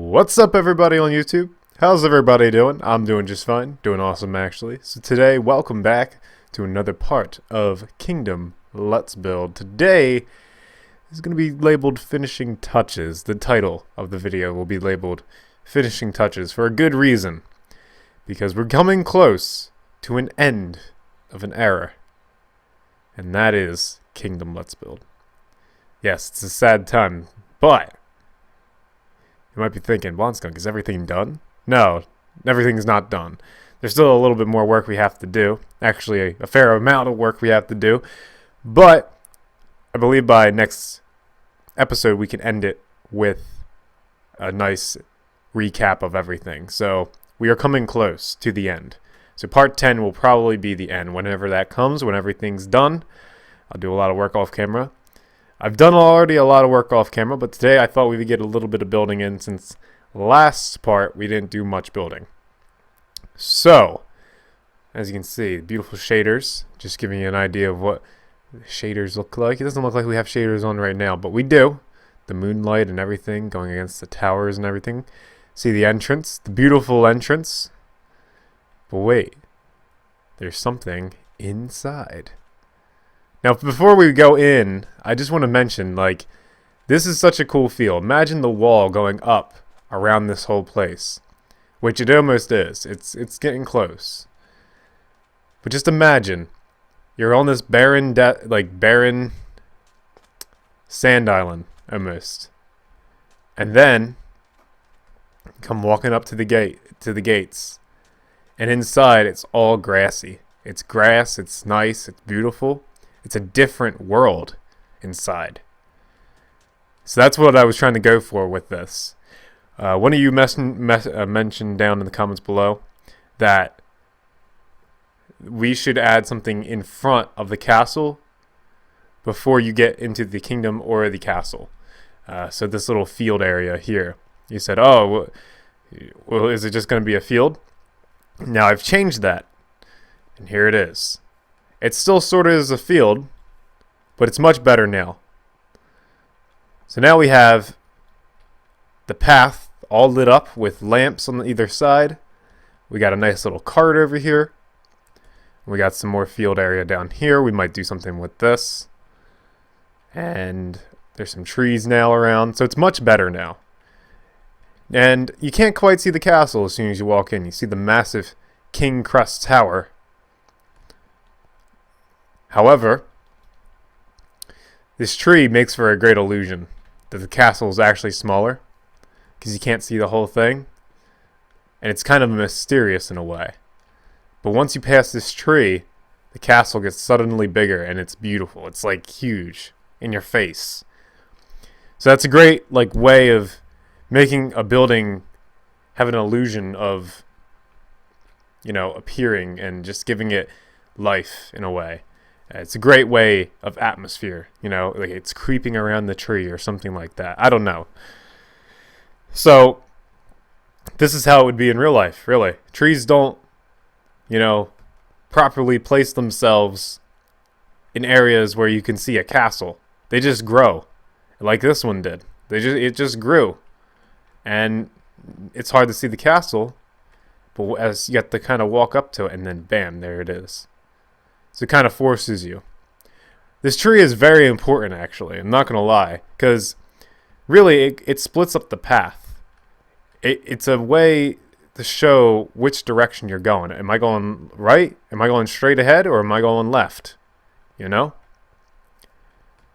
What's up, everybody on YouTube? How's everybody doing? I'm doing just fine. Doing awesome, actually. So today, welcome back to another part of Kingdom Let's Build. Today is going to be labeled Finishing Touches. The title of the video will be labeled Finishing Touches for a good reason. Because we're coming close to an end of an era. And that is Kingdom Let's Build. Yes, it's a sad time, but you might be thinking, Blondskunk, is everything done? No, everything's not done. There's still a little bit more work we have to do. Actually, a fair amount of work we have to do. But I believe by next episode we can end it with a nice recap of everything. So we are coming close to the end. So part 10 will probably be the end. Whenever that comes, when everything's done, I'll do a lot of work off camera. I've done already a lot of work off camera, but today I thought we would get a little bit of building in since last part we didn't do much building. So, as you can see, beautiful shaders, just giving you an idea of what the shaders look like. It doesn't look like we have shaders on right now, but we do. The moonlight and everything going against the towers and everything. See the entrance, the beautiful entrance. But wait, there's something inside. Now, before we go in, I just want to mention, this is such a cool feel. Imagine the wall going up around this whole place, which it almost is. It's getting close. But just imagine, you're on this barren sand island, almost. And then, come walking up to the gates. And inside, it's all grassy. It's grass, it's nice, it's beautiful. It's a different world inside. So that's what I was trying to go for with this. One of you mentioned down in the comments below that we should add something in front of the castle before you get into the kingdom or the castle. So this little field area here. You said, oh, well, is it just going to be a field? Now I've changed that. And here it is. It still sort of is a field, but it's much better now. So now we have the path all lit up with lamps on either side. We got a nice little cart over here. We got some more field area down here. We might do something with this. And there's some trees now around, so it's much better now. And you can't quite see the castle as soon as you walk in. You see the massive King Crest Tower. However, this tree makes for a great illusion that the castle is actually smaller because you can't see the whole thing, and it's kind of mysterious in a way. But once you pass this tree, the castle gets suddenly bigger and it's beautiful. It's like huge in your face. So that's a great way of making a building have an illusion of appearing and just giving it life in a way. It's a great way of atmosphere, like it's creeping around the tree or something like that. I don't know. So, this is how it would be in real life, really. Trees don't, properly place themselves in areas where you can see a castle. They just grow, like this one did. It just grew. And it's hard to see the castle, but as you have to kind of walk up to it, and then bam, there it is. So it kind of forces you. This tree is very important, actually. I'm not going to lie. Because really, it splits up the path. It's a way to show which direction you're going. Am I going right? Am I going straight ahead? Or am I going left?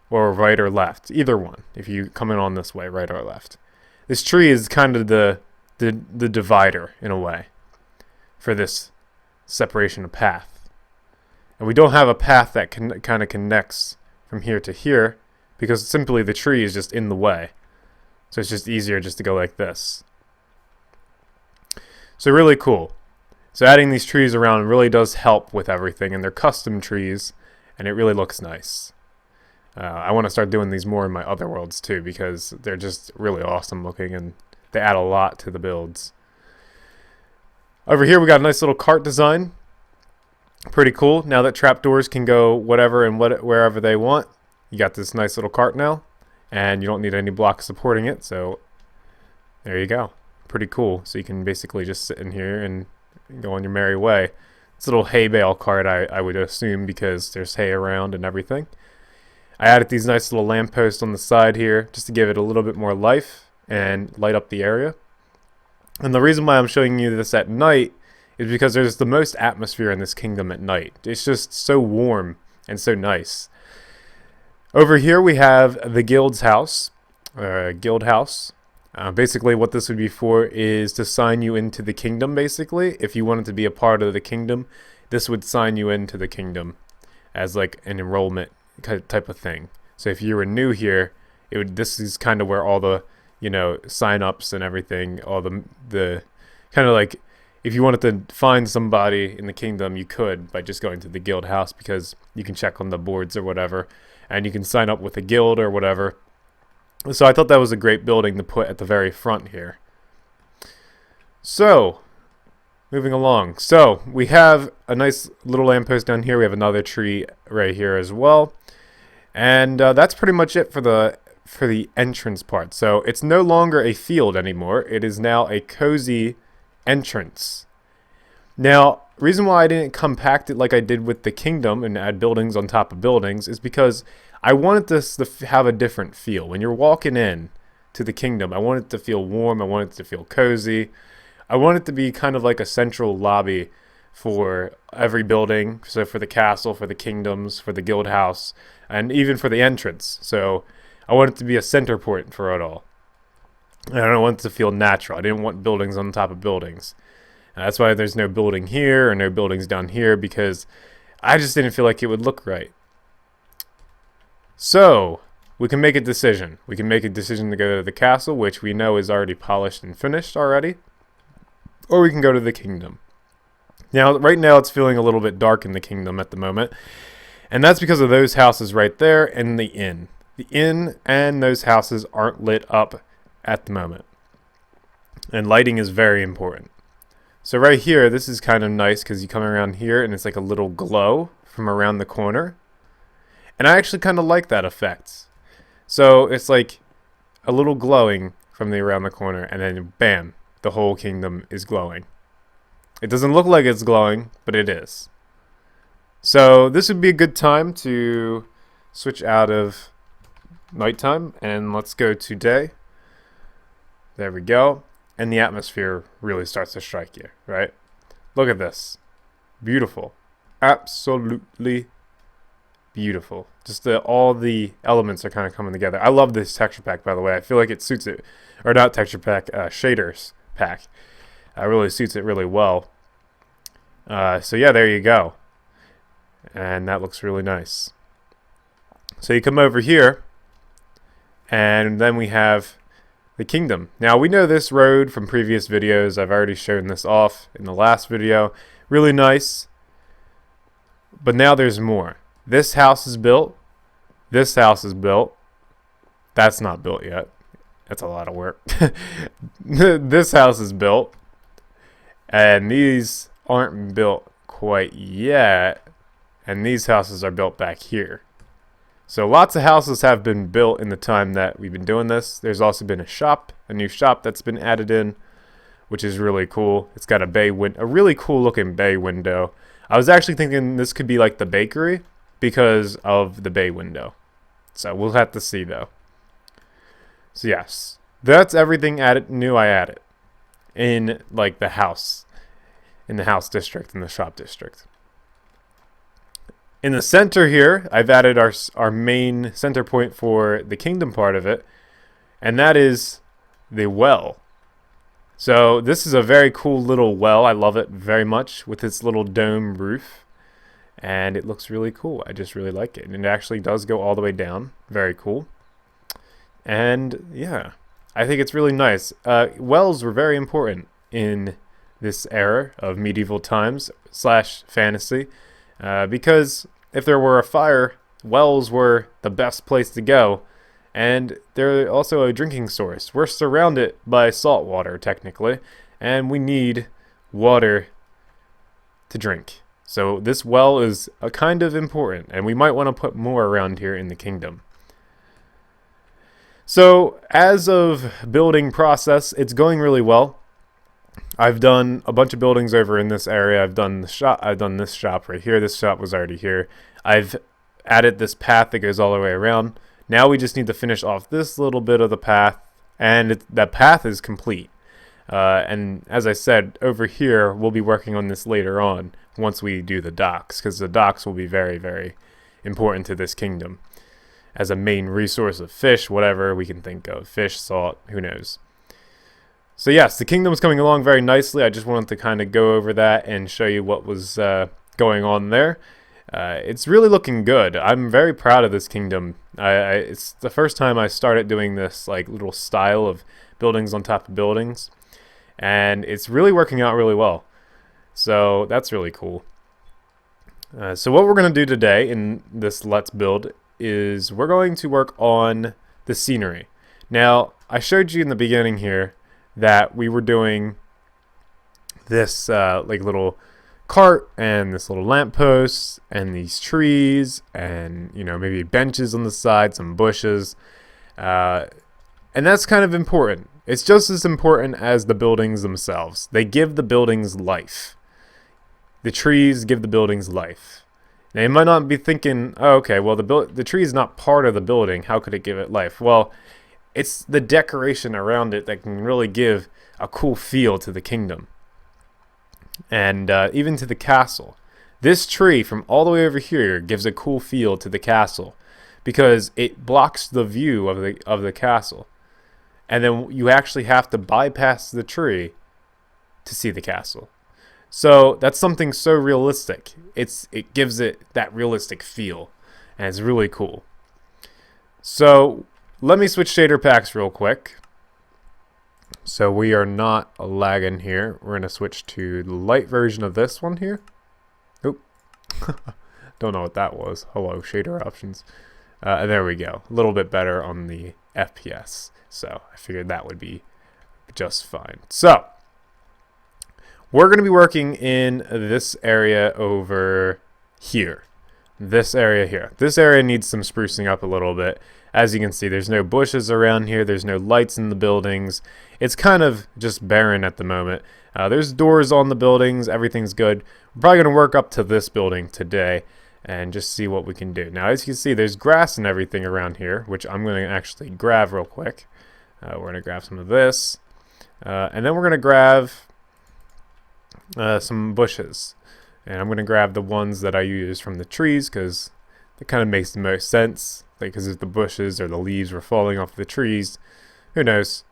Or right or left. Either one. If you come in on this way, right or left. This tree is kind of the divider, in a way. For this separation of path. And we don't have a path that kind of connects from here to here because simply the tree is just in the way. So it's just easier just to go like this. So really cool. So adding these trees around really does help with everything, and they're custom trees, and it really looks nice. I want to start doing these more in my other worlds too because they're just really awesome looking and they add a lot to the builds. Over here we got a nice little cart design. Pretty cool. Now that trapdoors can go whatever and wherever they want, you got this nice little cart now, and you don't need any blocks supporting it, so there you go. Pretty cool. So you can basically just sit in here and go on your merry way. It's a little hay bale cart, I would assume, because there's hay around and everything. I added these nice little lampposts on the side here just to give it a little bit more life and light up the area. And the reason why I'm showing you this at night is because there's the most atmosphere in this kingdom at night. It's just so warm and so nice. Over here we have the guild house. Basically what this would be for is to sign you into the kingdom, basically. If you wanted to be a part of the kingdom, this would sign you into the kingdom as like an enrollment type of thing. So if you were new here, this is kind of where all the, sign-ups and everything, all the kind of like, if you wanted to find somebody in the kingdom, you could by just going to the guild house, because you can check on the boards or whatever, and you can sign up with a guild or whatever. So I thought that was a great building to put at the very front here. So, moving along. So, we have a nice little lamppost down here. We have another tree right here as well. And that's pretty much it for the entrance part. So, it's no longer a field anymore. It is now a cozy entrance. Now, reason why I didn't compact it like I did with the kingdom and add buildings on top of buildings is because I wanted this to have a different feel. When you're walking in to the kingdom, I want it to feel warm. I want it to feel cozy. I want it to be kind of like a central lobby for every building. So for the castle, for the kingdoms, for the guild house, and even for the entrance. So I want it to be a center point for it all. And I don't want it to feel natural. I didn't want buildings on top of buildings. And that's why there's no building here or no buildings down here, because I just didn't feel like it would look right. So, we can make a decision. We can make a decision to go to the castle, which we know is already polished and finished already. Or we can go to the kingdom. Now, right now it's feeling a little bit dark in the kingdom at the moment. And that's because of those houses right there and the inn. The inn and those houses aren't lit up at the moment. And lighting is very important. So right here, this is kind of nice because you come around here and it's like a little glow from around the corner. And I actually kind of like that effect. So it's like a little glowing from around the corner, and then bam, the whole kingdom is glowing. It doesn't look like it's glowing, but it is. So this would be a good time to switch out of nighttime, and let's go to day. There we go. And the atmosphere really starts to strike you, right? Look at this. Beautiful. Absolutely beautiful. Just all the elements are kind of coming together. I love this texture pack, by the way. I feel like it suits it, or not texture pack, shaders pack. Really suits it really well. So yeah, there you go. And that looks really nice. So you come over here, and then we have the kingdom. Now we know this road from previous videos. I've already shown this off in the last video. Really nice. But now there's more. This house is built. This house is built. That's not built yet. That's a lot of work. This house is built. And these aren't built quite yet. And these houses are built back here. So lots of houses have been built in the time that we've been doing this. There's also been a new shop that's been added in, which is really cool. It's got a really cool looking bay window. I was actually thinking this could be like the bakery because of the bay window. So we'll have to see though. So yes, that's everything new I added in like the house, in the house district, in the shop district. In the center here, I've added our main center point for the kingdom part of it, and that is the well. So this is a very cool little well. I love it very much with its little dome roof, and it looks really cool. I just really like it, and it actually does go all the way down. Very cool. And yeah, I think it's really nice. Wells were very important in this era of medieval times / fantasy. Because if there were a fire, wells were the best place to go, and they're also a drinking source. We're surrounded by salt water, technically, and we need water to drink. So this well is a kind of important, and we might want to put more around here in the kingdom. So as of building process, it's going really well. I've done a bunch of buildings over in this area. I've done the shop. I've done this shop right here. This shop was already here. I've added this path that goes all the way around. Now we just need to finish off this little bit of the path, and that path is complete. And as I said, over here, we'll be working on this later on once we do the docks, because the docks will be very, very important to this kingdom as a main resource of fish, whatever we can think of. Fish, salt, who knows. So yes, the kingdom's coming along very nicely. I just wanted to kind of go over that and show you what was going on there. It's really looking good. I'm very proud of this kingdom. It's the first time I started doing this like little style of buildings on top of buildings, and it's really working out really well. So that's really cool. So what we're going to do today in this Let's Build is we're going to work on the scenery. Now, I showed you in the beginning here that we were doing this like little cart and this little lamppost and these trees and, you know, maybe benches on the side, some bushes, and that's kind of important. It's just as important as the buildings themselves. They give the buildings life. The trees give the buildings life. Now you might not be thinking, oh, okay, well the tree is not part of the building. How could it give it life? Well, it's the decoration around it that can really give a cool feel to the kingdom. And even to the castle. This tree from all the way over here gives a cool feel to the castle because it blocks the view of the castle. And then you actually have to bypass the tree to see the castle. So that's something so realistic. It gives it that realistic feel, and it's really cool. So let me switch shader packs real quick. So we are not lagging here. We're going to switch to the light version of this one here. Oop. Don't know what that was. Hello, shader options. And there we go. A little bit better on the FPS. So I figured that would be just fine. So we're going to be working in this area over here. This area here. This area needs some sprucing up a little bit. As you can see, there's no bushes around here. There's no lights in the buildings. It's kind of just barren at the moment. There's doors on the buildings. Everything's good. We're probably going to work up to this building today and just see what we can do. Now, as you can see, there's grass and everything around here, which I'm going to actually grab real quick. We're going to grab some of this. And then we're going to grab some bushes. And I'm going to grab the ones that I use from the trees because it kind of makes the most sense. Because if the bushes or the leaves were falling off the trees, who knows,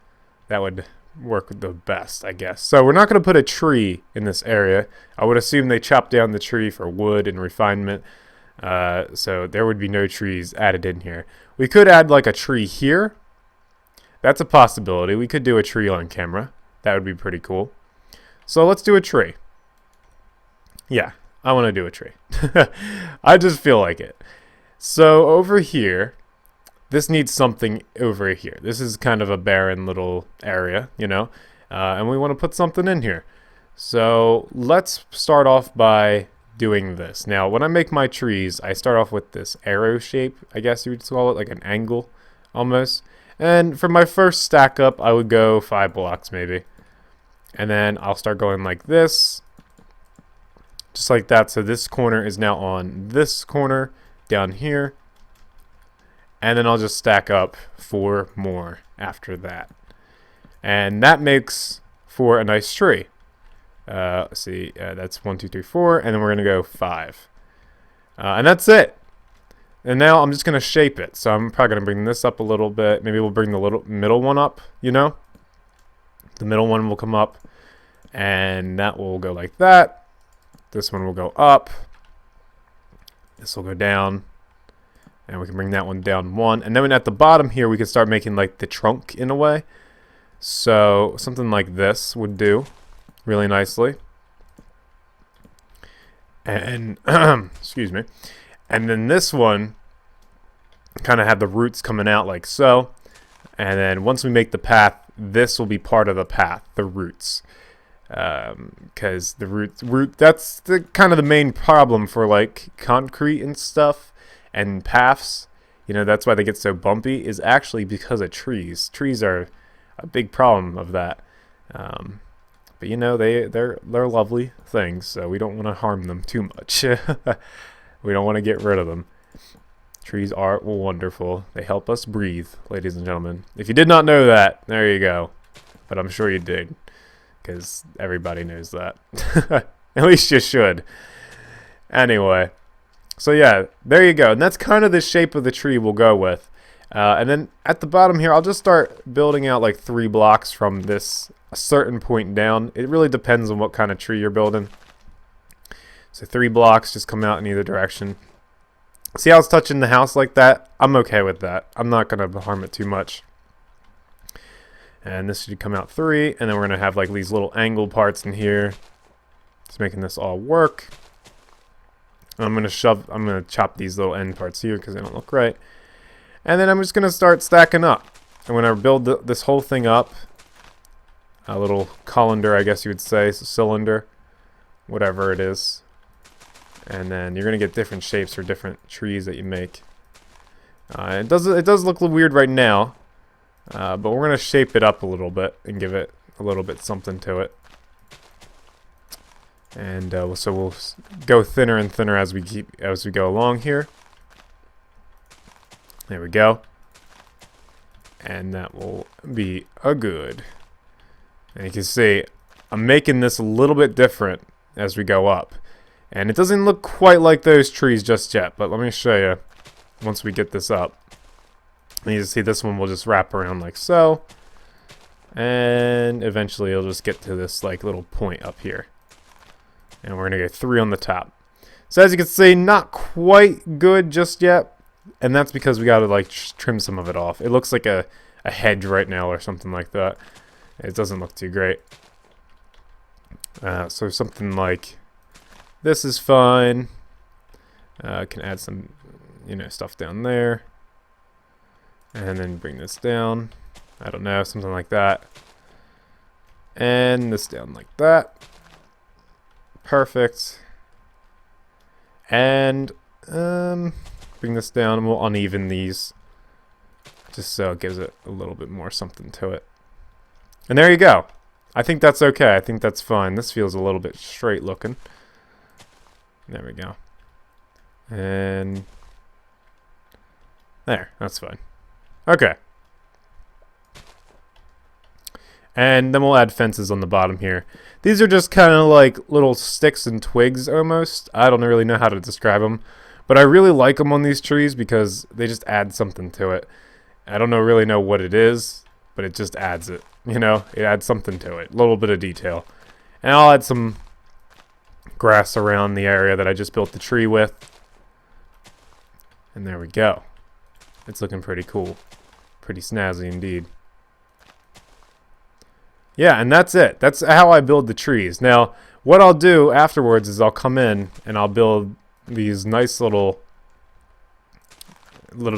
that would work the best, I guess. So we're not going to put a tree in this area. I would assume they chopped down the tree for wood and refinement, so there would be no trees added in here. We could add like a tree here. That's a possibility. We could do a tree on camera. That would be pretty cool. So let's do a tree. Yeah, I want to do a tree. I just feel like it. So over here, this needs something over here. This is kind of a barren little area, you know, and we want to put something in here. So let's start off by doing this. Now, when I make my trees, I start off with this arrow shape, I guess you would call it, like an angle almost. And for my first stack up, I would go 5 blocks maybe. And then I'll start going like this, just like that. So this corner is now on this corner down here, and then I'll just stack up 4 more after that, and that makes for a nice tree. Let's see, that's 1 2 3 4, and then we're gonna go 5, and that's it. And now I'm just gonna shape it. So I'm probably gonna bring this up a little bit. Maybe we'll bring the little middle one up, you know, the middle one will come up, and that will go like that. This one will go up. This will go down, and we can bring that one down 1. And then at the bottom here, we can start making like the trunk in a way. So something like this would do really nicely. And excuse me. And then this one kind of had the roots coming out like so. And then once we make the path, this will be part of the path, the roots. Because the root that's the kind of the main problem for like concrete and stuff and paths, you know, that's why they get so bumpy, is actually because of trees. Trees are a big problem of that. But you know, they're lovely things, so we don't want to harm them too much. We don't want to get rid of them. Trees are wonderful. They help us breathe, ladies and gentlemen. If you did not know that, there you go. But I'm sure you did, because everybody knows that. At least you should. Anyway, so yeah, there you go. And that's kind of the shape of the tree we'll go with. And then at the bottom here, I'll just start building out like 3 blocks from this a certain point down. It really depends on what kind of tree you're building. So 3 blocks just come out in either direction. See how it's touching the house like that? I'm okay with that. I'm not going to harm it too much. And this should come out 3, and then we're going to have like these little angle parts in here. Just making this all work. I'm going to chop these little end parts here because they don't look right. And then I'm just going to start stacking up. And when I build this whole thing up, a little colander, I guess you would say, so cylinder, whatever it is. And then you're going to get different shapes for different trees that you make. It does look a little weird right now, but we're going to shape it up a little bit and give it a little bit something to it. And so we'll go thinner and thinner as we go along here. There we go. And that will be a good. And you can see I'm making this a little bit different as we go up. And it doesn't look quite like those trees just yet, but let me show you once we get this up. And you see this one will just wrap around like so. And eventually it'll just get to this like little point up here. And we're going to go 3 on the top. So as you can see, not quite good just yet. And that's because we got to like trim some of it off. It looks like a hedge right now or something like that. It doesn't look too great. So something like this is fine. Can add some, stuff down there. And then bring this down. I don't know, something like that. And this down like that. Perfect. And bring this down and we'll uneven these. Just so it gives it a little bit more something to it. And there you go. I think that's okay. I think that's fine. This feels a little bit straight looking. There we go. And there, that's fine. Okay. And then we'll add fences on the bottom here. These are just kind of like little sticks and twigs almost. I don't really know how to describe them. But I really like them on these trees because they just add something to it. I don't really know what it is, but it just adds it. It adds something to it. A little bit of detail. And I'll add some grass around the area that I just built the tree with. And there we go. It's looking pretty cool. Pretty snazzy indeed. Yeah, and that's it. That's how I build the trees. Now, what I'll do afterwards is I'll come in and I'll build these nice little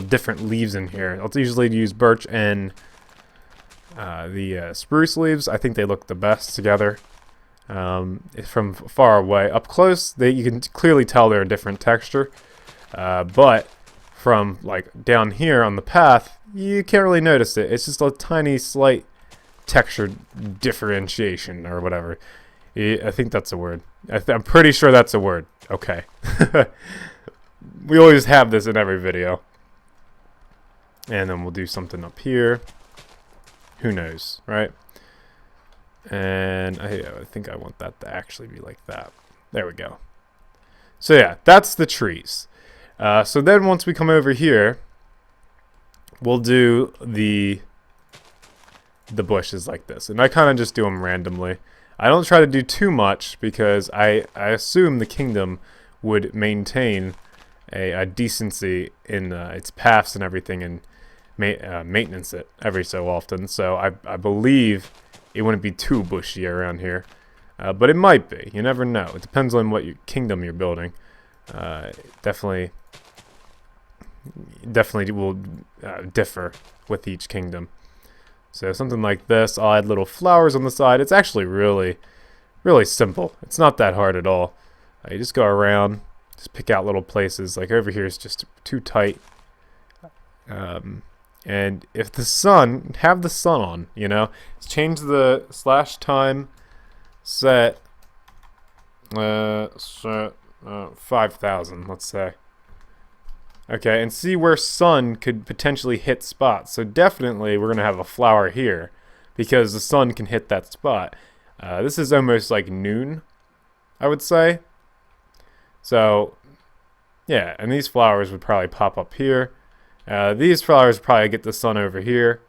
different leaves in here. I'll usually use birch and the spruce leaves. I think they look the best together. From far away, up close, you can clearly tell they're a different texture. But from like down here on the path, you can't really notice it. It's just a tiny, slight texture differentiation or whatever. I think that's a word. I'm pretty sure that's a word. Okay. We always have this in every video. And then we'll do something up here. Who knows, right? And I think I want that to actually be like that. There we go. So yeah, that's the trees. So then once we come over here, we'll do the bushes like this. And I kind of just do them randomly. I don't try to do too much because I assume the kingdom would maintain a decency in its paths and everything and maintenance it every so often. So I believe it wouldn't be too bushy around here. But it might be. You never know. It depends on what kingdom you're building. Definitely will differ with each kingdom. So something like this, I'll add little flowers on the side. It's actually really, really simple. It's not that hard at all. You just go around, just pick out little places. Like over here is just too tight. And if have the sun on, change the /time set 5,000, let's say. Okay, and see where sun could potentially hit spots. So definitely we're going to have a flower here because the sun can hit that spot. This is almost like noon, I would say. So, yeah, and these flowers would probably pop up here. These flowers probably get the sun over here.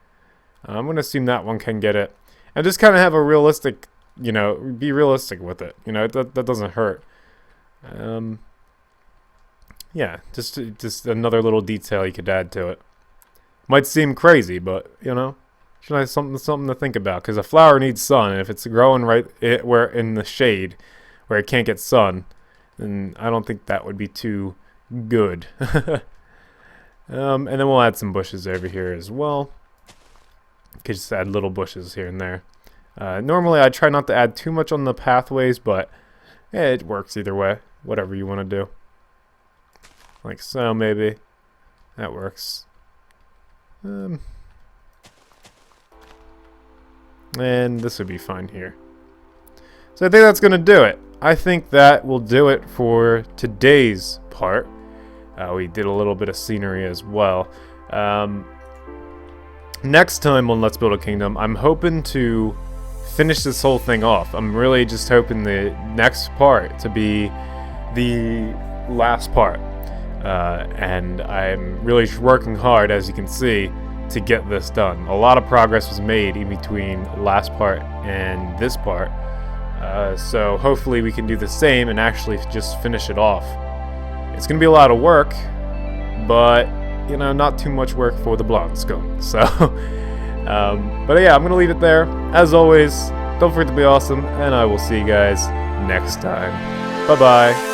I'm going to assume that one can get it. And just kind of have a realistic, you know, be realistic with it. You know, that doesn't hurt. Yeah, just another little detail you could add to it. Might seem crazy, but, you know, should have something to think about. Because a flower needs sun, and if it's growing where in the shade, where it can't get sun, then I don't think that would be too good. And then we'll add some bushes over here as well. Could just add little bushes here and there. Normally I try not to add too much on the pathways, but it works either way. Whatever you want to do. Like so, maybe. That works. And this would be fine here. So I think that's going to do it. I think that will do it for today's part. We did a little bit of scenery as well. Next time on Let's Build a Kingdom, I'm hoping to finish this whole thing off. I'm really just hoping the next part to be the last part. And I'm really working hard, as you can see, to get this done. A lot of progress was made in between last part and this part. So hopefully we can do the same and actually just finish it off. It's going to be a lot of work, but, you know, not too much work for the Blondskunk. So, but yeah, I'm going to leave it there. As always, don't forget to be awesome, and I will see you guys next time. Bye-bye.